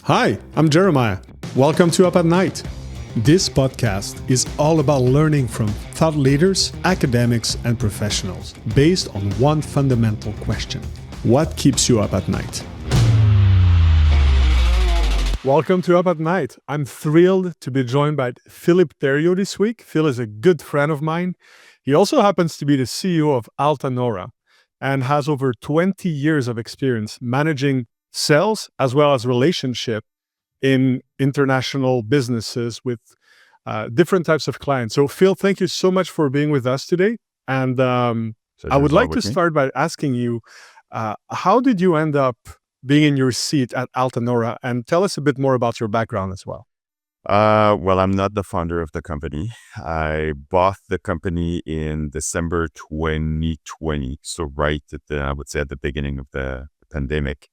Hi, I'm Jeremiah. Welcome to Up at Night. This podcast is all about learning from thought leaders, academics, and professionals based on one fundamental question. What keeps you up at night? Welcome to Up at Night. I'm thrilled to be joined by Philippe Theriault this week. Phil is a good friend of mine. He also happens to be the CEO of Altanora and has over 20 years of experience managing sales as well as relationship in international businesses with different types of clients. So Phil, thank you so much for being with us today. And I would like to start by asking you, how did you end up being in your seat at Altanora? And tell us a bit more about your background as well. Well, I'm not the founder of the company. I bought the company in December 2020. So right at I would say at the beginning of the pandemic.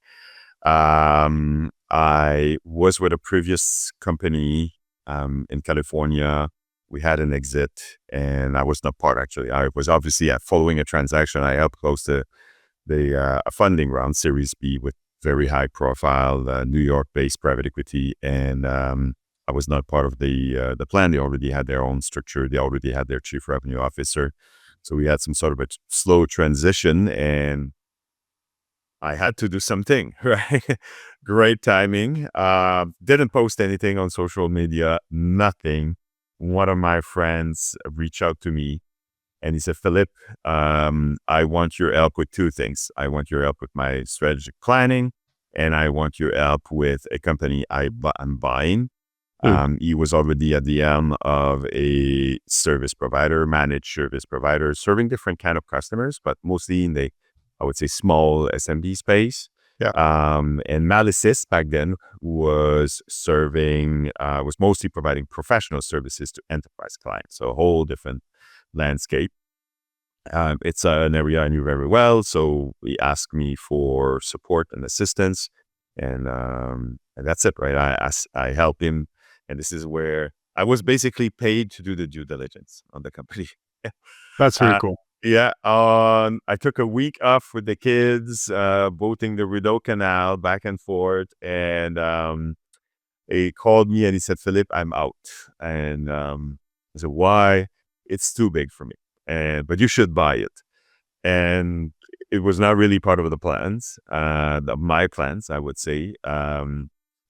I was with a previous company in California. We had an exit and I was not part actually. I was obviously following a transaction. I helped close the a funding round, Series B, with very high profile New York-based private equity. And I was not part of the plan. They already had their own structure. They already had their chief revenue officer. So we had some sort of a slow transition and I had to do something, right? Great timing. Didn't post anything on social media, nothing. One of my friends reached out to me and he said, Philippe, I want your help with two things. I want your help with my strategic planning and I want your help with a company I'm buying. He was already at the helm of a service provider, managed service provider, serving different kind of customers, but mostly in the, I would say, small SMB space. Yeah. And Malicis back then was was mostly providing professional services to enterprise clients. So a whole different landscape. It's an area I knew very well. So he asked me for support and assistance. And that's it, right? I helped him. And this is where I was basically paid to do the due diligence on the company. That's very cool. Yeah, I took a week off with the kids, boating the Rideau Canal back and forth. And he called me and he said, Philippe, I'm out. And I said, why? It's too big for me. But you should buy it. And it was not really part of the plans, my plans, I would say.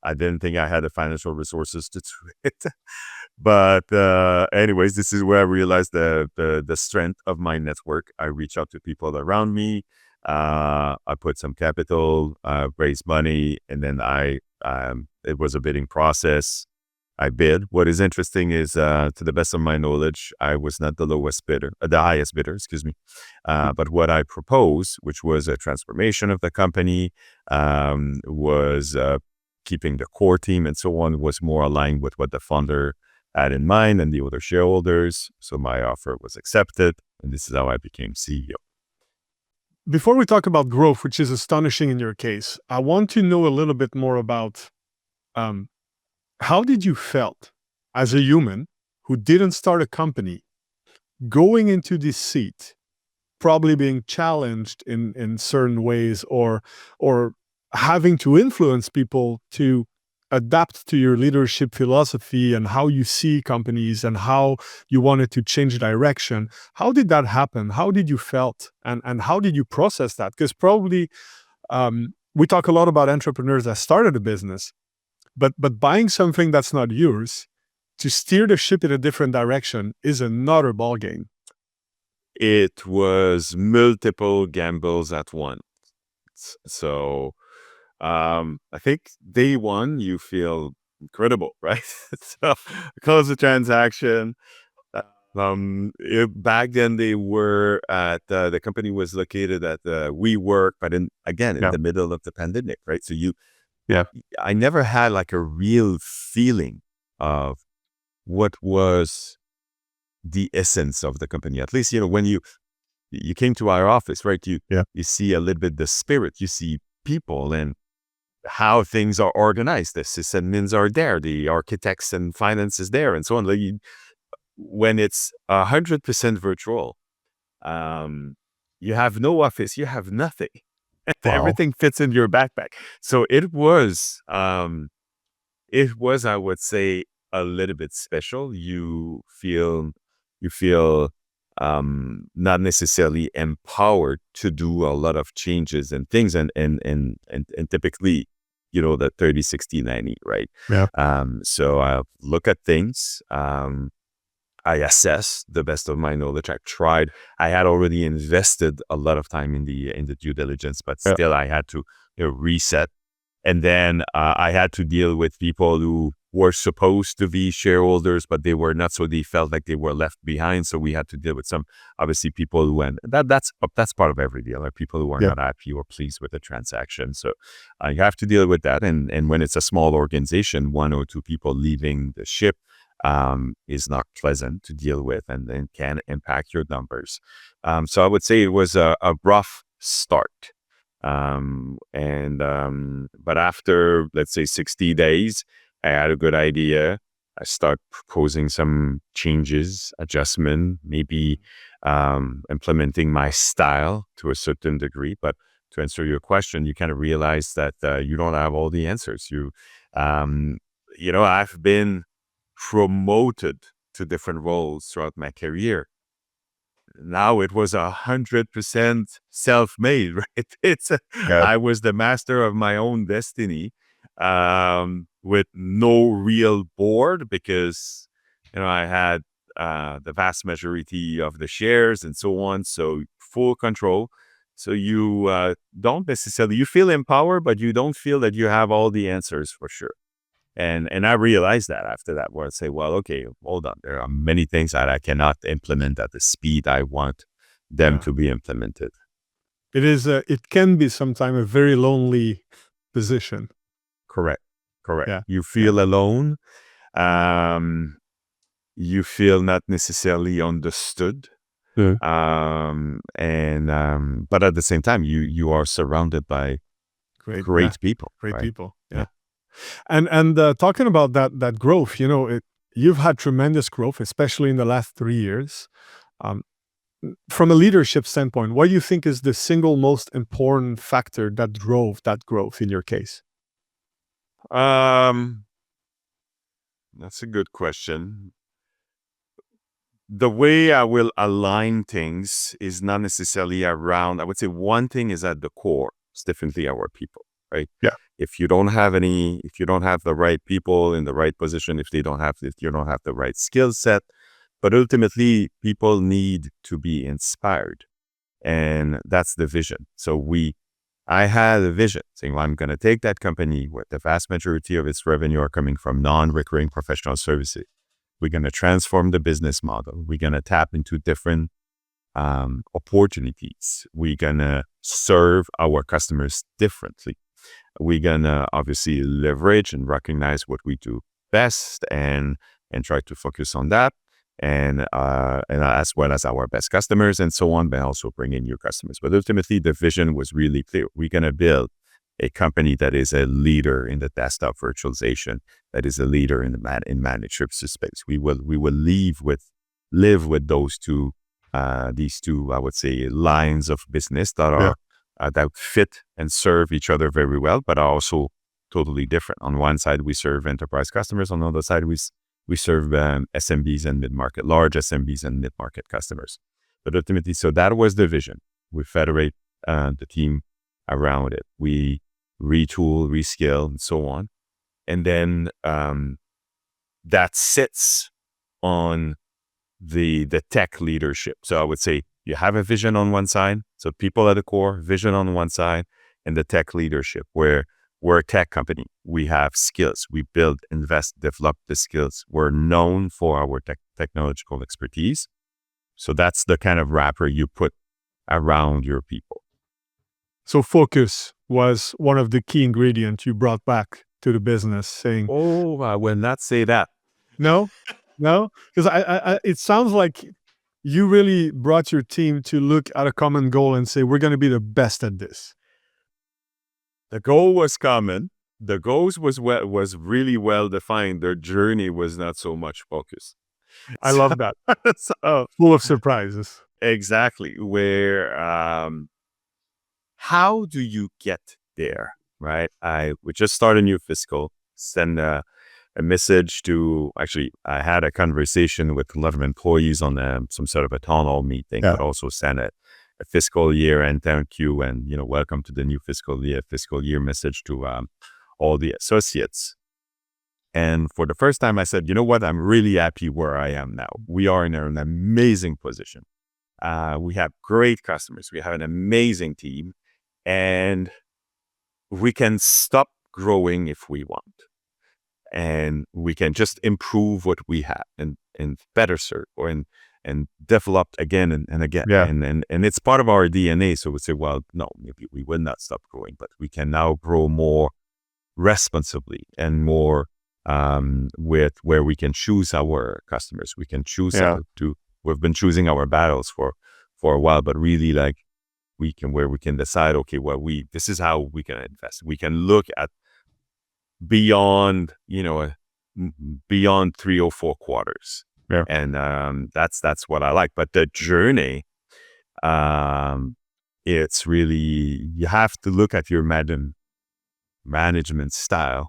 I didn't think I had the financial resources to do it. But anyways, this is where I realized the strength of my network. I reach out to people around me. I put some capital, raised money, and then it was a bidding process. I bid. What is interesting is, to the best of my knowledge, I was not the highest bidder, excuse me. But what I proposed, which was a transformation of the company, was keeping the core team and so on, was more aligned with what the founder had in mind and the other shareholders. So my offer was accepted, and this is how I became CEO. Before we talk about growth, which is astonishing in your case, I want to know a little bit more about how did you felt as a human who didn't start a company, going into this seat, probably being challenged in certain ways or having to influence people to adapt to your leadership philosophy and how you see companies and how you wanted to change direction. How did that happen? How did you felt? And how did you process that? Because probably we talk a lot about entrepreneurs that started a business, but buying something that's not yours to steer the ship in a different direction is another ballgame. It was multiple gambles at once. So I think day one, you feel incredible, right? So close the transaction. Back then they were at, the company was located at WeWork, but in the middle of the pandemic, right? So I never had like a real feeling of what was the essence of the company. At least, when you came to our office, right? You see a little bit the spirit, you see people and how things are organized. The sysadmins are there, the architects and finance is there, and so on. When it's 100% virtual, you have no office, you have nothing. Wow. Everything fits in your backpack. So it was it was, I would say, a little bit special. You feel not necessarily empowered to do a lot of changes and things, and typically, the 30, 60, 90, right? Yeah. So I look at things. I assess the best of my knowledge. I had already invested a lot of time in the due diligence, but Yeah. still I had to reset. And then I had to deal with people who were supposed to be shareholders, but they were not. So they felt like they were left behind. So we had to deal with some, obviously, people who, and that's part of every deal, like people who are Yeah. not happy or pleased with the transaction. So you have to deal with that. And when it's a small organization, one or two people leaving the ship is not pleasant to deal with, and then can impact your numbers. So I would say it was a rough start. But after, let's say, 60 days, I had a good idea. I start proposing some changes, adjustment, maybe implementing my style to a certain degree. But to answer your question, you kind of realize that you don't have all the answers. I've been promoted to different roles throughout my career. Now it was 100% self-made, right? Yeah. I was the master of my own destiny, with no real board, because I had the vast majority of the shares and so on, so full control. So you don't necessarily, you feel empowered, but you don't feel that you have all the answers for sure. And I realized that after that, where I say, well, okay, hold on. There are many things that I cannot implement at the speed I want them Yeah. to be implemented. It can be sometimes a very lonely position. Correct. Correct. Yeah. You feel alone. Um, you feel not necessarily understood. Yeah. But at the same time, you are surrounded by Great. Yeah. great people, Great right? people. Yeah. And talking about that growth, you've had tremendous growth, especially in the last 3 years. Um, from a leadership standpoint, what do you think is the single most important factor that drove that growth in your case? Um, that's a good question. The way I will align things is not necessarily around, I would say one thing is at the core. It's definitely our people, right? Yeah. If you don't have the right people in the right position, if you don't have the right skill set, but ultimately people need to be inspired. And that's the vision. So I had a vision saying, well, I'm going to take that company where the vast majority of its revenue are coming from non-recurring professional services. We're going to transform the business model. We're going to tap into different opportunities. We're going to serve our customers differently. We're going to obviously leverage and recognize what we do best, and try to focus on that. And as well as our best customers and so on, but also bring in new customers. But ultimately, the vision was really clear. We're going to build a company that is a leader in the desktop virtualization, that is a leader in in managed services space. We will live with these two, I would say, lines of business that Yeah. are that fit and serve each other very well, but are also totally different. On one side, we serve enterprise customers. On the other side, we serve SMBs and mid-market, large SMBs and mid-market customers. But ultimately, so that was the vision. We federate the team around it. We retool, rescale, and so on. And then that sits on the tech leadership. So I would say you have a vision on one side, so people at the core, vision on one side, and the tech leadership, where we're a tech company. We have skills. We build, invest, develop the skills. We're known for our technological expertise. So that's the kind of wrapper you put around your people. So focus was one of the key ingredients you brought back to the business, saying, Oh, I will not say that. no, no, because it sounds like you really brought your team to look at a common goal and say, we're going to be the best at this. The goal was common. The goals was really well defined. Their journey was not so much focused. I love that. So, Full of surprises. exactly. Where how do you get there? Right. We just started a new fiscal. send a message to, actually, I had a conversation with a lot of employees on some sort of a town hall meeting, but also send a fiscal year and thank you and, welcome to the new fiscal year message to all the associates. And for the first time, I said, you know what? I'm really happy where I am now. We are in an amazing position. We have great customers. We have an amazing team. And we can stop growing if we want. And we can just improve what we have and better serve and develop again and again. Yeah. And it's part of our DNA. So we say, well, no, maybe we will not stop growing, but we can now grow more responsibly and more with where we can choose our customers. We can choose we've been choosing our battles for a while, but really like we can decide, okay, well, this is how we can invest. We can look at beyond 3 or 4 quarters. Yeah. And that's what I like. But the journey, it's really, you have to look at your management style.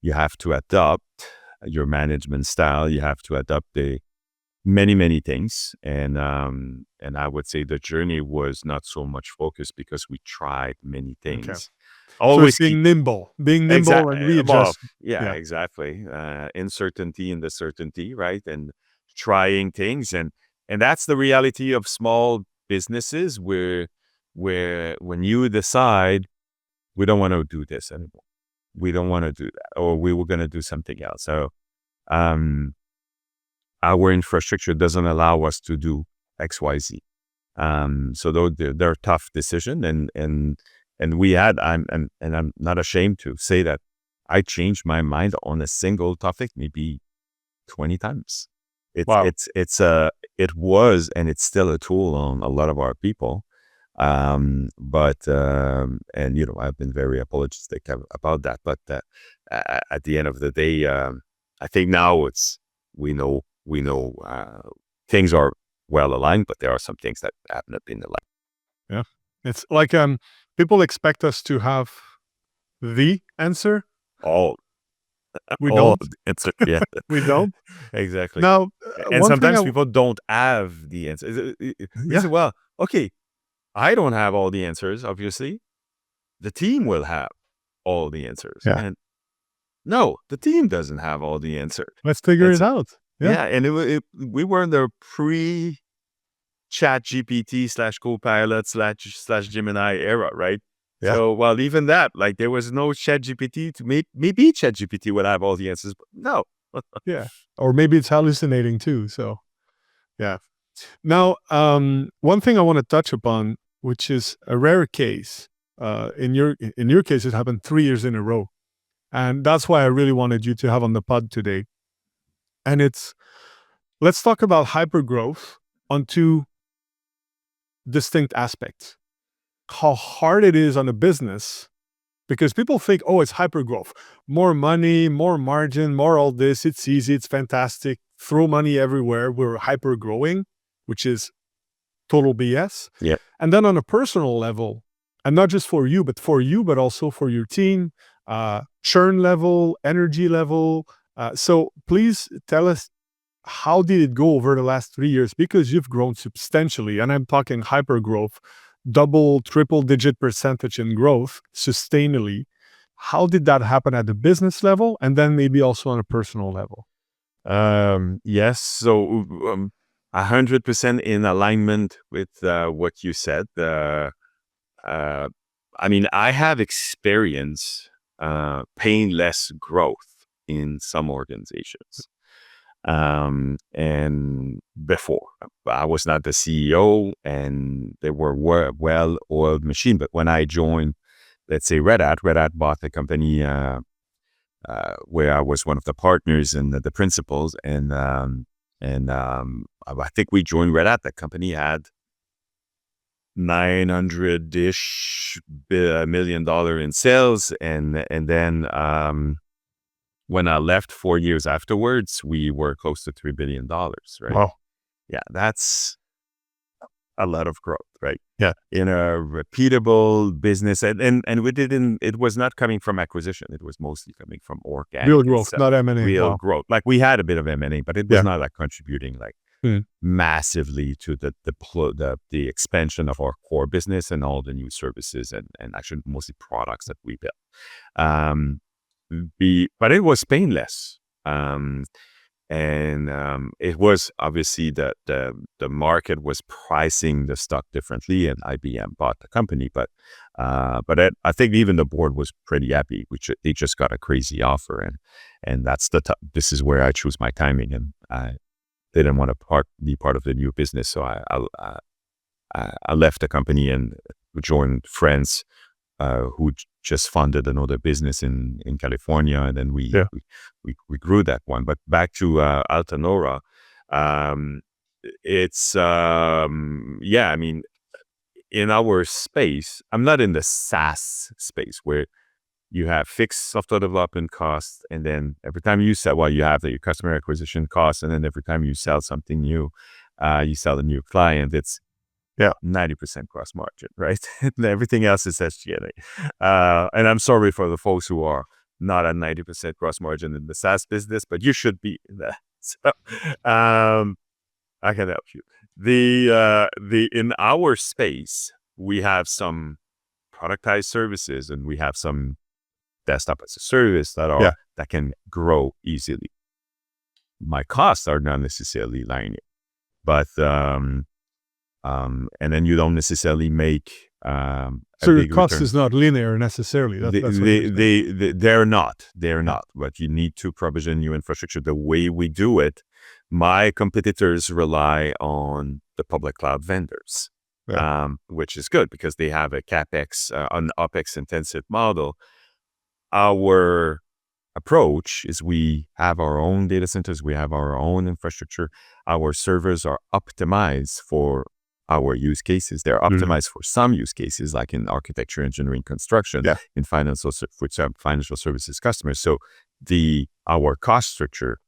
You have to adopt your management style. You have to adopt the many things. And I would say the journey was not so much focused because we tried many things. Okay. Always so it's being nimble and readjust. Exactly. Uncertainty in the certainty, right? And trying things. And that's the reality of small businesses where when you decide, we don't want to do this anymore. We don't want to do that, or we were going to do something else. So our infrastructure doesn't allow us to do X, Y, Z. So they're tough decisions. And we had, I'm not ashamed to say that I changed my mind on a single topic maybe 20 times. It was, and it's still a tool on a lot of our people. But I've been very apologetic about that. But at the end of the day, I think now we know things are well aligned, but there are some things that have not been aligned. Yeah, it's like people expect us to have the answer. We don't. Answer, yeah, we don't. Exactly. Now, and sometimes people don't have the answer. We say, well, okay, I don't have all the answers. Obviously, the team will have all the answers. Yeah. And no, the team doesn't have all the answers. Let's figure it out. Yeah, and we were in the pre-Chat GPT / Copilot / Gemini era, right? Yeah. So, well, even that, like, there was no Chat GPT to maybe Chat GPT would have all the answers, but no. Yeah, or maybe it's hallucinating too. So, yeah. Now, one thing I want to touch upon, which is a rare case. In your case, it happened 3 years in a row, and that's why I really wanted you to have on the pod today. And let's talk about hypergrowth on 2 distinct aspects. How hard it is on a business, because people think, oh, it's hypergrowth, more money, more margin, more all this. It's easy, it's fantastic. Throw money everywhere. We're hypergrowing, which is total BS. Yeah. And then on a personal level, and not just for you, but also for your team, churn level, energy level. So please tell us, how did it go over the last 3 years? Because you've grown substantially, and I'm talking hypergrowth, double, triple-digit percentage in growth sustainably. How did that happen at the business level, and then maybe also on a personal level? Yes. So 100% in alignment with what you said. I mean, I have experience painless growth in some organizations. And before, I was not the CEO, and they were well-oiled machine. But when I joined, let's say Red Hat bought the company where I was one of the partners and the principals, and I think we joined Red Hat. The company had $900-ish million in sales, and then when I left 4 years afterwards, we were close to $3 billion, right? Wow. Yeah, that's a lot of growth, right? Yeah. In a repeatable business. And we didn't, it was not coming from acquisition. It was mostly coming from organic Real and growth, not M&A. real Wow. growth. Like we had a bit of M&A, but it was Yeah. not like contributing like Mm. massively to the expansion of our core business and all the new services and actually mostly products that we built. But it was painless. It was obviously that the market was pricing the stock differently, and IBM bought the company. But I think even the board was pretty happy, which they just got a crazy offer, and that's this is where I choose my timing, and I didn't want to be part of the new business, so I left the company and joined friends who just funded another business in California, and then we grew that one. But back to Altanora, it's I mean, in our space, I'm not in the SaaS space where you have fixed software development costs, and then every time you sell, you have your customer acquisition costs, and then every time you sell something new, you sell a new client, it's 90% gross margin, right? Everything else is SG&A. And I'm sorry for the folks who are not at 90% gross margin in the SaaS business, but you should be in that. So, I can help you. In our space, we have some productized services, and we have some desktop as a service that can grow easily. My costs are not necessarily linear, but and then you don't necessarily make so your cost is not linear necessarily. They're not. But you need to provision new infrastructure. The way we do it, my competitors rely on the public cloud vendors, which is good because they have a CapEx, an OpEx intensive model. Our approach is we have our own data centers, we have our own infrastructure. Our servers are optimized for our use cases. They're optimized for some use cases, like in architecture, engineering, construction, in financial services customers. So our cost structure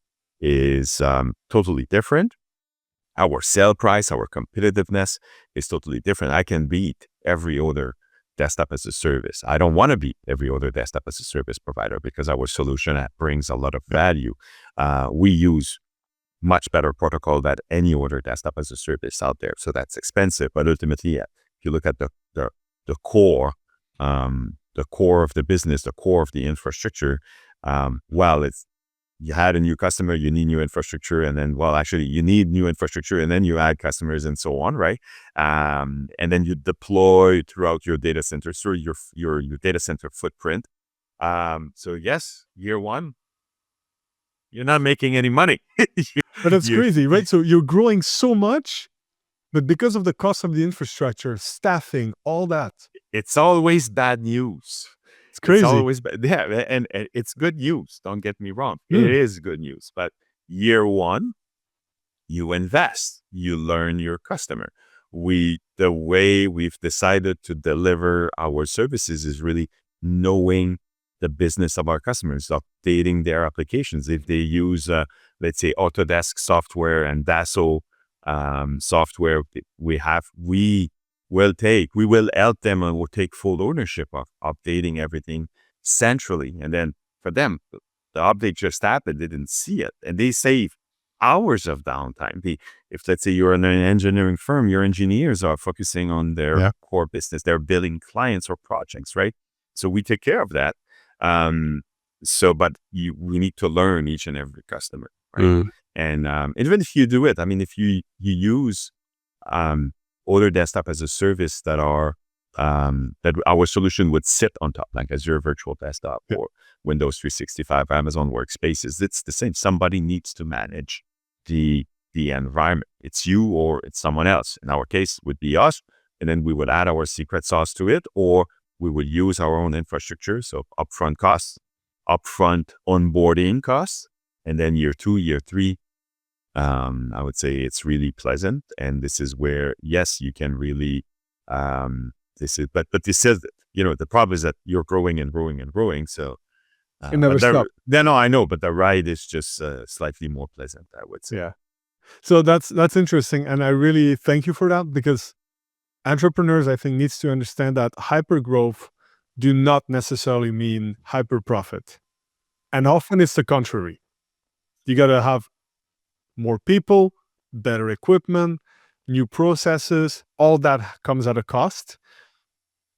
is totally different. Our sale price, our competitiveness is totally different. I can beat every other desktop as a service. I don't want to beat every other desktop as a service provider because our solution brings a lot of value. We use much better protocol than any other desktop as a service out there. So that's expensive, but ultimately, if you look at the core of the business, the core of the infrastructure, you had a new customer, you need new infrastructure, and then, you need new infrastructure, and then you add customers and so on, right? And then you deploy throughout your data center, so your data center footprint. So yes, year one, you're not making any money. But it's crazy, right? So you're growing so much, but because of the cost of the infrastructure, staffing, all that. It's always bad news. It's crazy. It's always bad. Yeah, and it's good news. Don't get me wrong. It is good news. But year one, you invest. You learn your customer. The way we've decided to deliver our services is really knowing the business of our customers, updating their applications. If they use, let's say, Autodesk software and Dassault software, we will help them and we'll take full ownership of updating everything centrally. And then for them, the update just happened, they didn't see it, and they save hours of downtime. If let's say you're in an engineering firm, your engineers are focusing on their core business, they're billing clients or projects, right? So we take care of that. But we need to learn each and every customer, right? And even if you do it, I mean, if you use other desktop as a service that our solution would sit on top, like Azure Virtual Desktop or Windows 365, Amazon Workspaces, it's the same. Somebody needs to manage the environment. It's you or it's someone else. In our case, it would be us, and then we would add our secret sauce to it, or we would use our own infrastructure. So upfront costs, upfront onboarding costs, and then year 2, year 3, I would say it's really pleasant. And this is where, yes, you can really, but this is, the problem is that you're growing and growing and growing. So it never stops. No, I know, but the ride is just slightly more pleasant, I would say. Yeah. So that's interesting. And I really thank you for that, because entrepreneurs, I think, needs to understand that hyper growth do not necessarily mean hyper profit. And often it's the contrary. You got to have more people, better equipment, new processes, all that comes at a cost.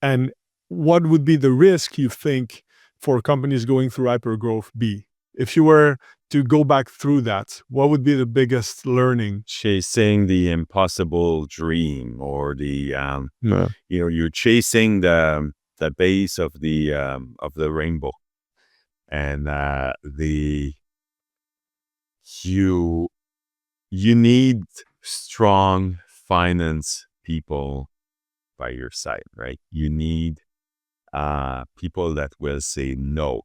And what would be the risk, you think, for companies going through hypergrowth be? If you were to go back through that, what would be the biggest learning? Chasing the impossible dream, or the Yeah. you're chasing the base of the rainbow, and you need strong finance people by your side, right? You need people that will say no,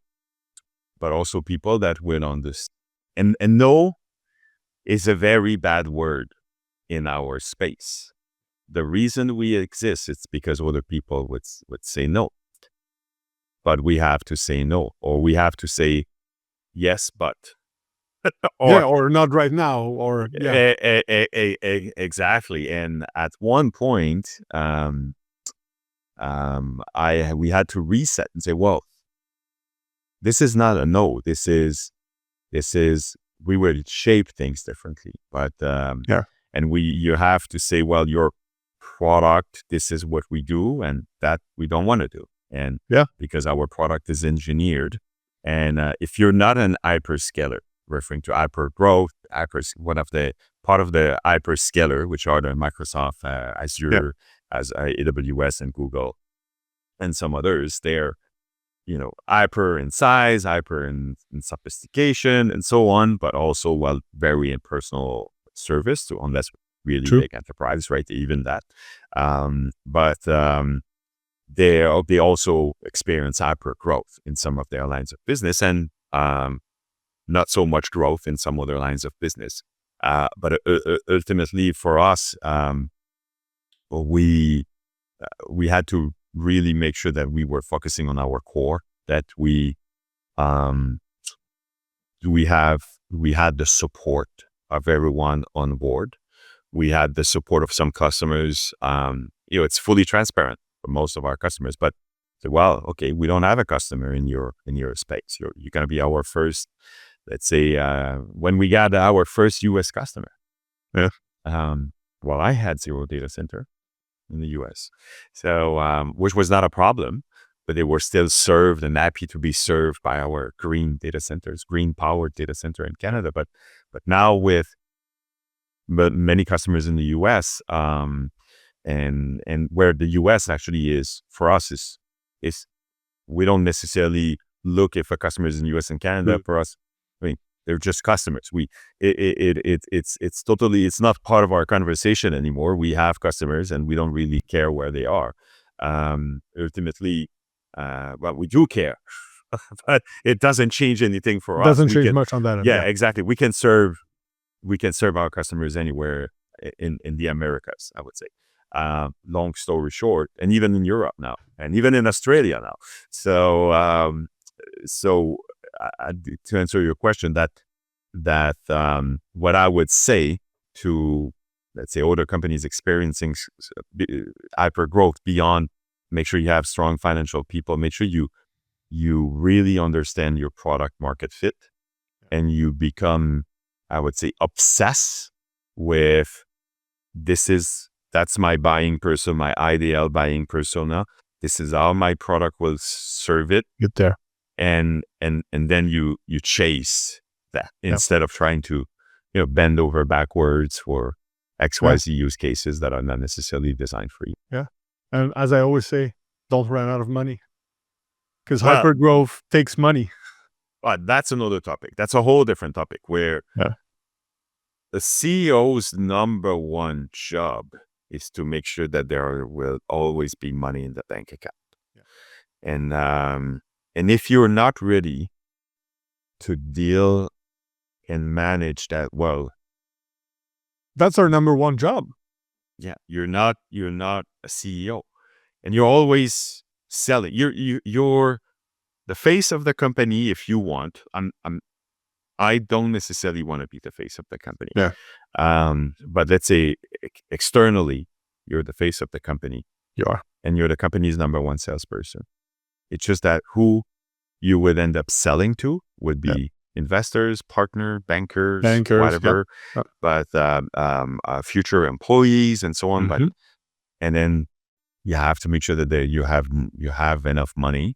but also people that will understand. And no is a very bad word in our space. The reason we exist is because other people would say no. But we have to say no, or we have to say yes, but or Or not right now, or exactly. And at one point, we had to reset and say, well, this is not a no. This is we will shape things differently. But and you have to say, well, your product, this is what we do, and that we don't want to do. And because our product is engineered, and if you're not an hyperscaler, referring to hyper growth, one of the part of the hyperscaler, which are the Microsoft, Azure, as AWS and Google, and some others, they're hyper in size, hyper in sophistication, and so on, but also very impersonal service, to unless really big enterprise, right? Even that, but they also experience hyper growth in some of their lines of business, and not so much growth in some other lines of business. But ultimately, for us, we had to really make sure that we were focusing on our core, that we had the support of everyone on board. We had the support of some customers. It's fully transparent for most of our customers, but well, okay, we don't have a customer in your space. You're going to be our first, let's say, when we got our first US customer. Yeah. Well, I had 0 data center in the US. So, which was not a problem, but they were still served and happy to be served by our green data centers, green powered data center in Canada. But now with many customers in the US, and where the US actually is for us is we don't necessarily look if a customer is in the US and Canada. For us, I mean, they're just customers. It's totally, it's not part of our conversation anymore. We have customers and we don't really care where they are. Ultimately, well, we do care, but it doesn't change anything for us. Doesn't change much on that end. Yeah, exactly. We can serve our customers anywhere in the Americas, I would say. Long story short, and even in Europe now, and even in Australia now. So, to answer your question, that what I would say to, let's say, other companies experiencing hyper growth beyond, make sure you have strong financial people, make sure you really understand your product market fit, and you become, I would say, obsessed with that's my buying person, my ideal buying persona. This is how my product will serve it. Get there. And then you chase that instead of trying to, bend over backwards for XYZ use cases that are not necessarily designed for you. Yeah. And as I always say, don't run out of money, because hyper growth takes money. But that's another topic. That's a whole different topic, where the CEO's number one job is to make sure that there will always be money in the bank account. And if you're not ready to deal and manage that well, that's our number one job. Yeah, you're not a CEO, and you're always selling. You're the face of the company if you want. I don't necessarily want to be the face of the company. Yeah. But let's say externally, You're the face of the company. You are. And you're the company's number one salesperson. It's just that who you would end up selling to would be investors, partner, bankers, whatever, but future employees and so on. But and then you have to make sure that you have enough money,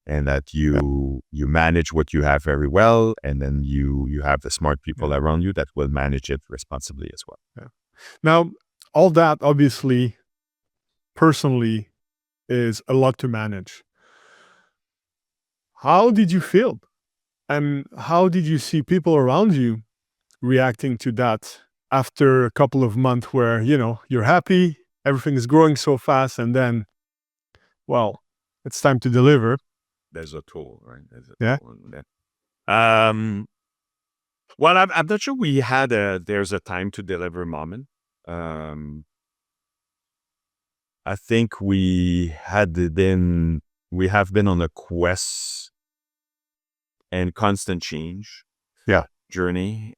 and that you manage what you have very well, and then you have the smart people around you that will manage it responsibly as well. Yeah. Now, all that obviously, personally, is a lot to manage. How did you feel? And how did you see people around you reacting to that after a couple of months where, you're happy, everything is growing so fast, and then, well, it's time to deliver. There's a tool, right? Yeah. Well, I'm not sure we had there's a time to deliver moment. I think we have been on a quest and constant change journey.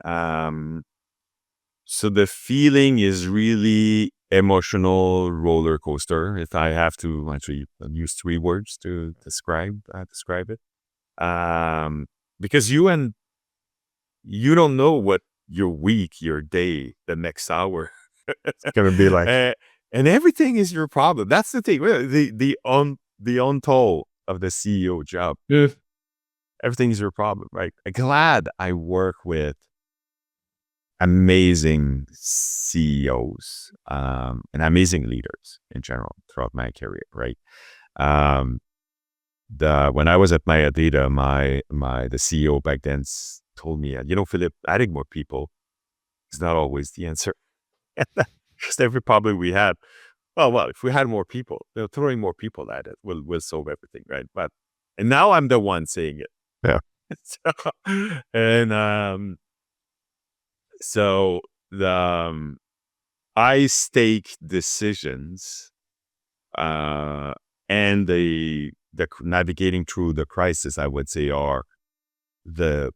So the feeling is really emotional roller coaster. If I have to actually use 3 words to describe it, because you don't know what your week, your day, the next hour it's gonna be like. And everything is your problem. That's the thing. The untold of the CEO job. Everything is your problem, right? I'm glad I work with amazing CEOs and amazing leaders in general throughout my career, right? When I was at my Adidas, the CEO back then told me, Philippe, adding more people is not always the answer. Just every problem we had. Well, if we had more people, throwing more people at it will solve everything, right? And now I'm the one saying it. Yeah. So I stake decisions, and the navigating through the crisis, I would say, are the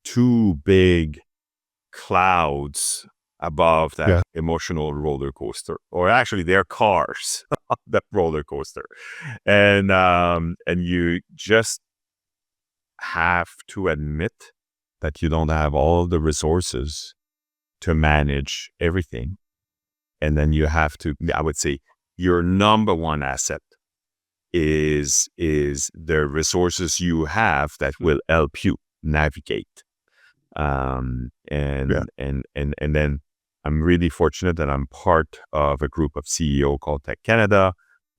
2 big clouds above that emotional roller coaster, or actually they're cars on that roller coaster. And you just have to admit that you don't have all the resources to manage everything. And then you have to, I would say, your number one asset is the resources you have that will help you navigate. And then I'm really fortunate that I'm part of a group of CEO called Tech Canada.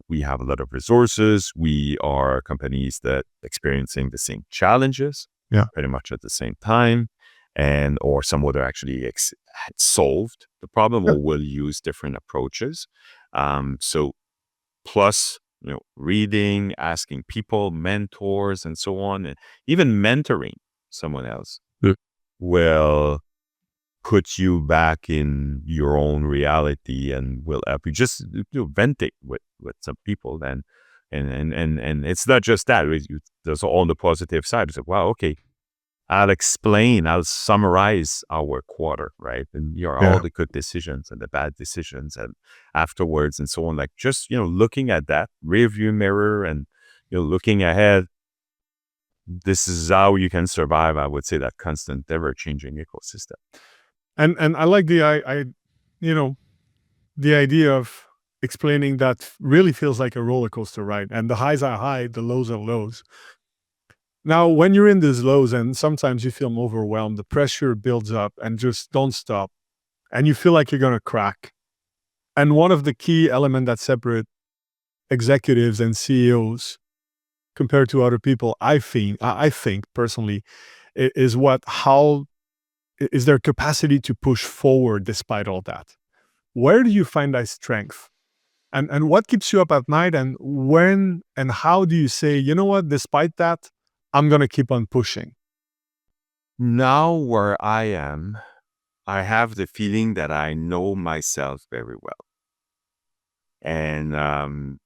We have a lot of resources. We are companies that experiencing the same challenges, pretty much at the same time, or some would actually solved the problem, or will use different approaches. So plus, reading, asking people, mentors, and so on, and even mentoring someone else will put you back in your own reality and will help you just venting with some people. Then, and it's not just that. There's all the positive side. It's like, wow, okay, I'll summarize our quarter, right? And all the good decisions and the bad decisions, and afterwards and so on. Like just, looking at that rearview mirror and, looking ahead. This is how you can survive, I would say, that constant, ever-changing ecosystem. And I like the idea of explaining that really feels like a roller coaster ride, and the highs are high, the lows are lows. Now, when you're in these lows and sometimes you feel overwhelmed, the pressure builds up and just don't stop, and you feel like you're going to crack. And one of the key elements that separate executives and CEOs compared to other people, I think personally, is how is their capacity to push forward despite all that. Where do you find that strength? And what keeps you up at night? And when and how do you say, you know what, despite that, I'm going to keep on pushing? Now where I am, I have the feeling that I know myself very well. And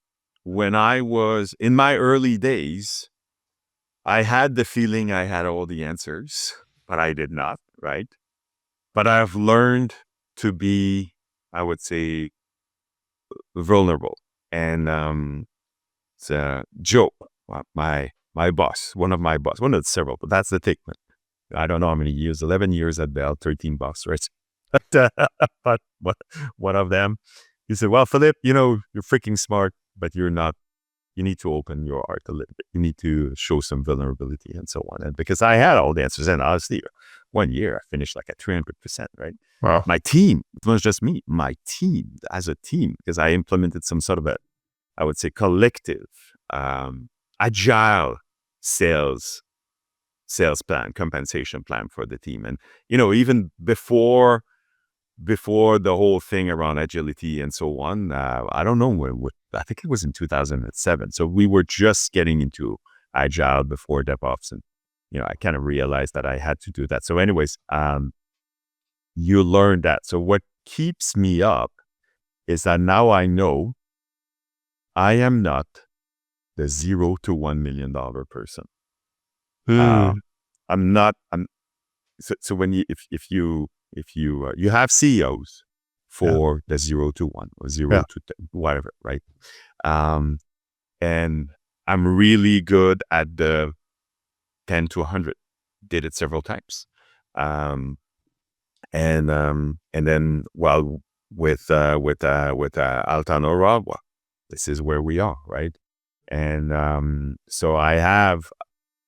when I was in my early days, I had the feeling I had all the answers, but I did not, right? But I've learned to be, I would say, vulnerable. And it's Joe, my boss, one of the several, but that's the thing. I don't know how many years, 11 years at Bell, 13 bucks, right? But one of them, he said, well, Philippe, you're freaking smart, but you're not. You need to open your heart a little bit. You need to show some vulnerability and so on. And because I had all the answers, and honestly, 1 year I finished like at 300%, right? Wow. My team, it was just me, my team as a team, because I implemented some sort of I would say, collective, agile sales plan, compensation plan for the team. And, even before the whole thing around agility and so on, I don't know I think it was in 2007. So we were just getting into agile before DevOps. And, I kind of realized that I had to do that. So anyways, you learn that. So what keeps me up is that now I know I am not the $0 to $1 million person. I'm not. So when you have CEOs for the 0 to 1 or 0 to 10, whatever, right? And I'm really good at the 10 to 100. Did it several times. And then with Altanora, well, this is where we are, right? And so I have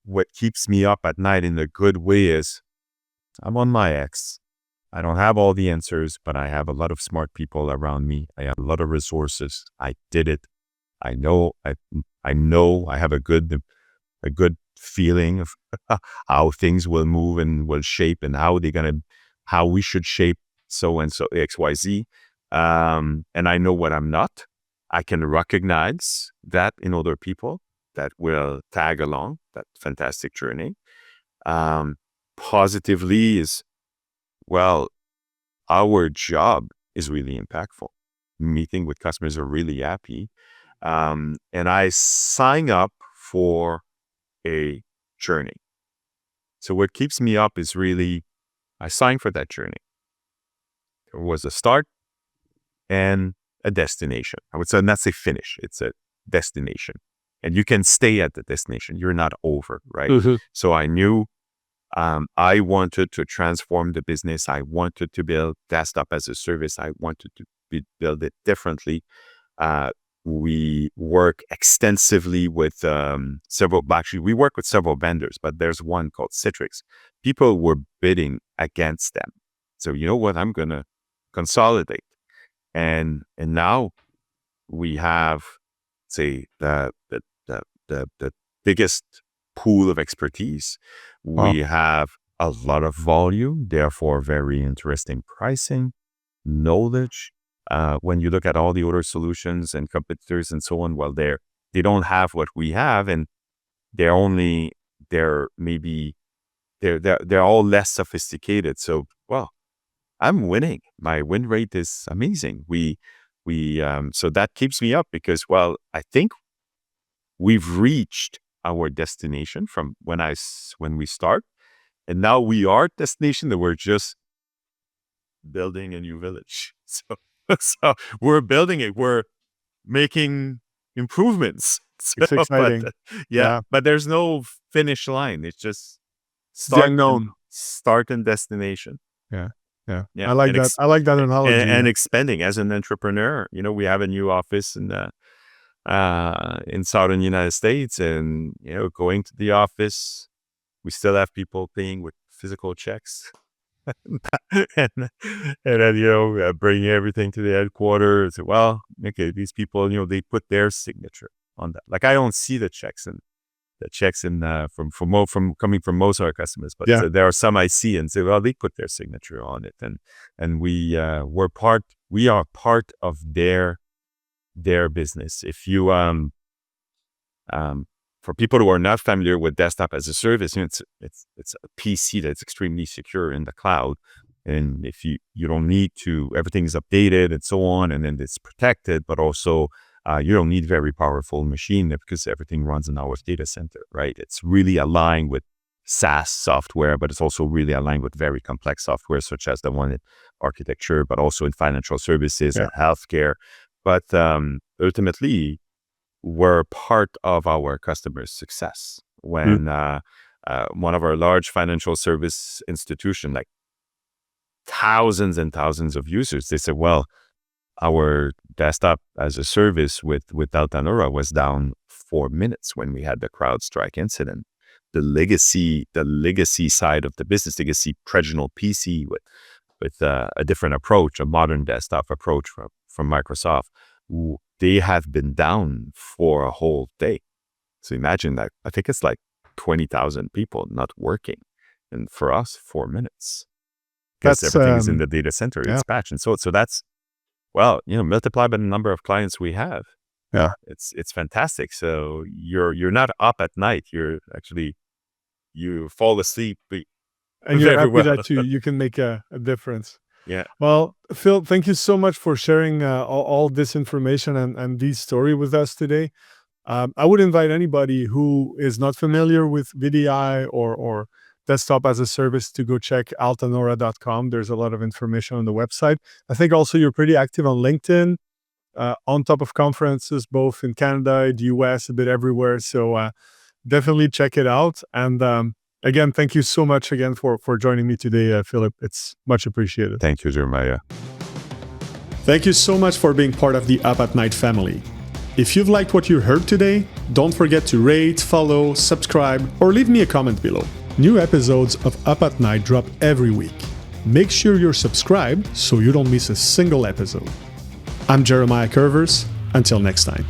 what keeps me up at night in a good way is I'm on my X. I don't have all the answers, but I have a lot of smart people around me. I have a lot of resources. I did it. I know I have a good feeling of how things will move and will shape and how we should shape so and so XYZ. And I know what I'm not. I can recognize that in other people that will tag along that fantastic journey. Positively is, well, our job is really impactful. Meeting with customers are really happy. And I sign up for a journey. So what keeps me up is really, I signed for that journey. There was a start and a destination. I would say not say finish, it's a destination. And you can stay at the destination. You're not over, right? Mm-hmm. So I knew I wanted to transform the business. I wanted to build desktop as a service. I wanted to build it differently. We work extensively with we work with several vendors, but there's one called Citrix. People were bidding against them. So you know what? I'm going to consolidate. And now we have, say, the biggest pool of expertise. Wow. We have a lot of volume, therefore very interesting pricing, knowledge. When you look at all the other solutions and competitors and so on, well, they don't have what we have, and they're all less sophisticated. So, well, I'm winning. My win rate is amazing. So that keeps me up because, well, I think we've reached our destination from when we start, and now we are destination that we're just building a new village. So we're building it. We're making improvements. It's exciting. But there's no finish line. It's just start and destination. Yeah. I like that. I like that analogy. And expanding as an entrepreneur. We have a new office in southern United States, and going to the office, we still have people paying with physical checks. and then bringing everything to the headquarters. Well, okay, these people, they put their signature on that. Like I don't see the checks from coming from most of our customers, but there are some I see and say, well, they put their signature on it, and we are part of their business. If you for people who are not familiar with desktop as a service, it's a PC that's extremely secure in the cloud. And if you don't need to, everything is updated and so on, and then it's protected, but also you don't need very powerful machine because everything runs in our data center, right? It's really aligned with SaaS software, but it's also really aligned with very complex software, such as the one in architecture, but also in financial services and healthcare. but ultimately were part of our customers' success. When one of our large financial service institution, like thousands and thousands of users, they said, well, our desktop as a service with Altanora was down 4 minutes when we had the CrowdStrike incident. The legacy side of the business, legacy traditional PC with a different approach, a modern desktop approach from Microsoft, they have been down for a whole day. So imagine that. I think it's like 20,000 people not working. And for us, 4 minutes. Because everything is in the data center, it's patched. And so that's, well, multiplied by the number of clients we have. Yeah. It's fantastic. So you're not up at night. You're actually, you fall asleep. And you're happy that you can make a difference. Yeah. Well, Phil, thank you so much for sharing all this information and this story with us today. I would invite anybody who is not familiar with VDI or desktop as a service to go check altanora.com. There's a lot of information on the website. I think also you're pretty active on LinkedIn, on top of conferences, both in Canada, the US, a bit everywhere. So definitely check it out. And again, thank you so much again for joining me today, Philippe. It's much appreciated. Thank you, Jeremiah. Thank you so much for being part of the Up at Night family. If you've liked what you heard today, don't forget to rate, follow, subscribe, or leave me a comment below. New episodes of Up at Night drop every week. Make sure you're subscribed so you don't miss a single episode. I'm Jeremiah Curvers. Until next time.